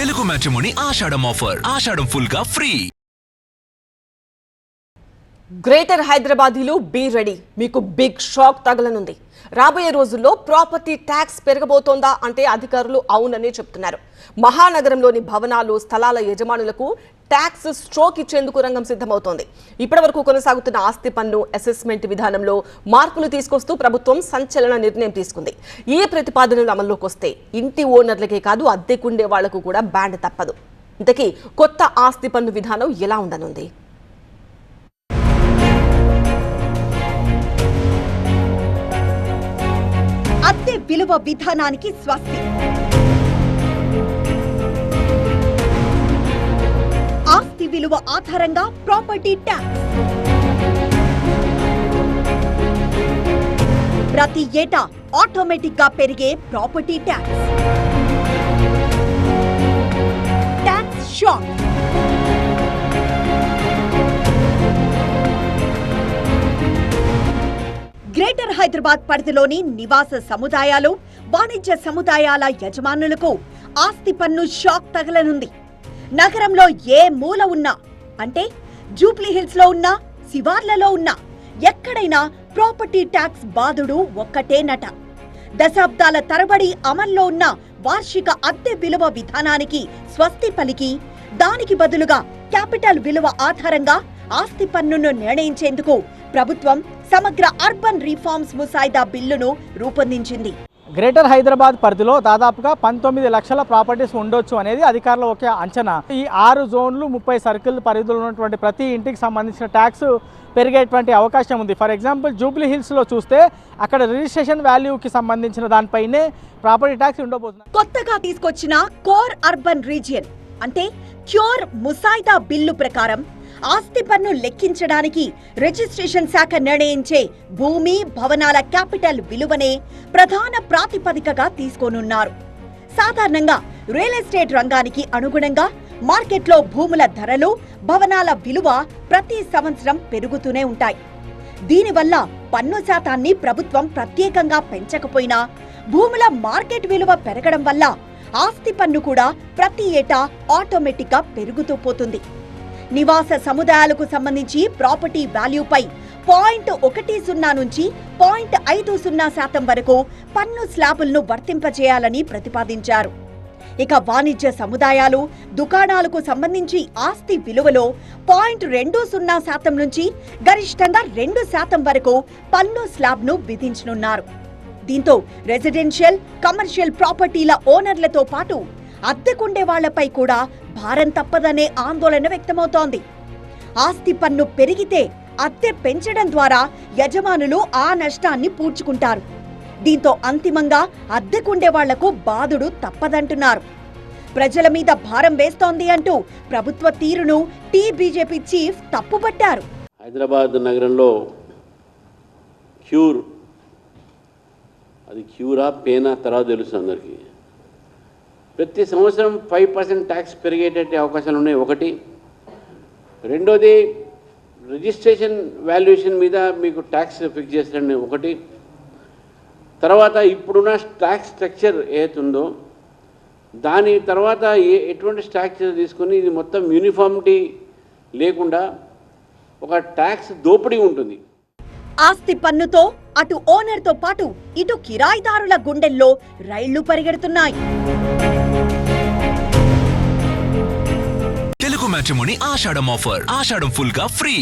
Telugu matrimony ఆషాఢం offer. ఆషాఢం full గా free. Greater హైదరాబాదీలు be ready, మీకు big shock తగలనుంది. రాబోయే రోజుల్లో ప్రాపర్టీ ట్యాక్స్ పెరగబోతోందా అంటే అధికారులు అవుననే చెప్తున్నారు. మహానగరంలోని భవనాలు, స్థలాల యజమానులకు ట్యాక్స్ స్ట్రోక్ ఇచ్చేందుకు రంగం సిద్ధమవుతోంది. ఇప్పటివరకు కొనసాగుతున్న ఆస్తి పన్ను అసెస్మెంట్ విధానంలో మార్పులు తీసుకొస్తూ ప్రభుత్వం సంచలన నిర్ణయం తీసుకుంది. ఈ ప్రతిపాదనలు అమల్లోకి వస్తే ఇంటి ఓనర్లకే కాదు, అద్దెకుండే వాళ్లకు కూడా బ్యాండ్ తప్పదు. ఇంతకీ కొత్త ఆస్తి పన్ను విధానం ఎలా ఉండనుంది? అద్దె విలువ విధానానికి స్వస్తి. ఆస్తి విలువ ఆధారంగా ప్రాపర్టీ ట్యాక్స్. ప్రతి ఏటా ఆటోమేటిక్ గా పెరిగే property tax. Tax shock. Greater Hyderabad పరిధిలోని నివాస సముదాయాలు, వాణిజ్య సముదాయాల యజమానులకు ఆస్తి పన్ను షాక్ తగలనుంది. నగరంలో ఏ మూల ఉన్నా, అంటే జూబ్లీ హిల్స్ లో ఉన్నా, శివార్లలో ఉన్నా, ఎక్కడైనా ప్రాపర్టీ ట్యాక్స్ బాధుడు ఒక్కటేనట. దశాబ్దాల తరబడి అమల్లో ఉన్న వార్షిక అద్దె విలువ విధానానికి స్వస్తి పలికి, దానికి బదులుగా క్యాపిటల్ విలువ ఆధారంగా ఆస్తి పన్నును నిర్ణయించేందుకు ప్రభుత్వం సమగ్ర అర్బన్ రిఫార్మ్స్ ముసాయిదా బిల్లును రూపొందించింది. గ్రేటర్ హైదరాబాద్ పరిధిలో దాదాపుగా 19 లక్షల ప్రాపర్టీస్ ఉండొచ్చు అనేది అధికారుల ఒక అంచనా. ఈ 6 జోన్లు 30 సర్కిల్ పరిధిలో ఉన్నటువంటి ప్రతి ఇంటికి సంబంధించిన ట్యాక్స్ పెరిగేటువంటి అవకాశం ఉంది. ఫర్ ఎగ్జాంపుల్ జూబ్లీ హిల్స్లో చూస్తే అక్కడ రిజిస్ట్రేషన్ వాల్యూకి సంబంధించిన దానిపైనే ప్రాపర్టీ ట్యాక్స్ ఉండబోతుంది. కొత్తగా తీసుకొచ్చిన కోర్ అర్బన్ రీజియన్ అంటే క్యూర్ ముసాయిదా బిల్లు ప్రకారం ఆస్తి పన్ను లెక్కించడానికి రిజిస్ట్రేషన్ శాఖ నిర్ణయించే భూమి, భవనాల క్యాపిటల్ విలువనే ప్రధాన ప్రాతిపదికగా తీసుకోనున్నారు. సాధారణంగా రియల్ ఎస్టేట్ రంగానికి అనుగుణంగా మార్కెట్లో భూముల ధరలు, భవనాల విలువ ప్రతి సంవత్సరం పెరుగుతూనే ఉంటాయి. దీనివల్ల పన్ను శాతాన్ని ప్రభుత్వం ప్రత్యేకంగా పెంచకపోయినా భూముల మార్కెట్ విలువ పెరగడం వల్ల ఆస్తి పన్ను కూడా ప్రతి ఏటా ఆటోమేటిక్ గా పెరుగుతూ పోతుంది. నివాస సముదాయాలకు సంబంధించి ప్రాపర్టీ వాల్యూపై 0.10 నుంచి 0.50% వరకు పన్ను స్లాబులను వర్తింపజేయాలని ప్రతిపాదించారు. ఇక వాణిజ్య సముదాయాలు, దుకాణాలకు సంబంధించి ఆస్తి విలువలో 0.20% నుంచి గరిష్టంగా 2% వరకు పన్ను స్లాబ్ను విధించనున్నారు. దీంతో రెసిడెన్షియల్, కమర్షియల్ ప్రాపర్టీల ఓనర్లతో పాటు అద్దెకుండే వాళ్లపై కూడా భారం తప్పదనే ఆందోళన వ్యక్తమవుతోంది. ఆస్తి పన్ను పెరిగితే అద్దె పెంచడం ద్వారా యజమానులు ఆ నష్టాన్ని పూడ్చుకుంటారు. దీంతో అంతిమంగా అద్దెకుండే వాళ్లకు బాధుడు తప్పదంటున్నారు. ప్రజల మీద భారం వేస్తోంది అంటూ ప్రభుత్వ తీరును బీజేపీ చీఫ్ తప్పుపట్టారు. హైదరాబాద్ నగరంలో క్యూర్, అది క్యూరా పేనా తర్వాత తెలుసు అందరికీ. ప్రతి సంవత్సరం 5% ట్యాక్స్ పెరిగేటట్టు అవకాశాలు ఉన్నాయి. ఒకటి. రెండోది, రిజిస్ట్రేషన్ వాల్యుయేషన్ మీద మీకు ట్యాక్స్ ఫిక్స్ చేస్తారని ఒకటి. తర్వాత ఇప్పుడున్న ట్యాక్స్ స్ట్రక్చర్ ఏదైతుందో దాని తర్వాత ఎటువంటి స్ట్రక్చర్ తీసుకొని ఇది మొత్తం యూనిఫార్మిటీ లేకుండా ఒక ట్యాక్స్ దోపిడీ ఉంటుంది. ఆస్తి పన్నుతో అటు ఓనర్తో పాటు ఇటు కిరాయిదారుల గుండెల్లో రైళ్లు పరిగెడుతున్నాయి. తెలుగు మ్యాట్రిమోనీ ఆషాఢం ఆఫర్. ఆషాఢం ఫుల్ గా ఫ్రీ.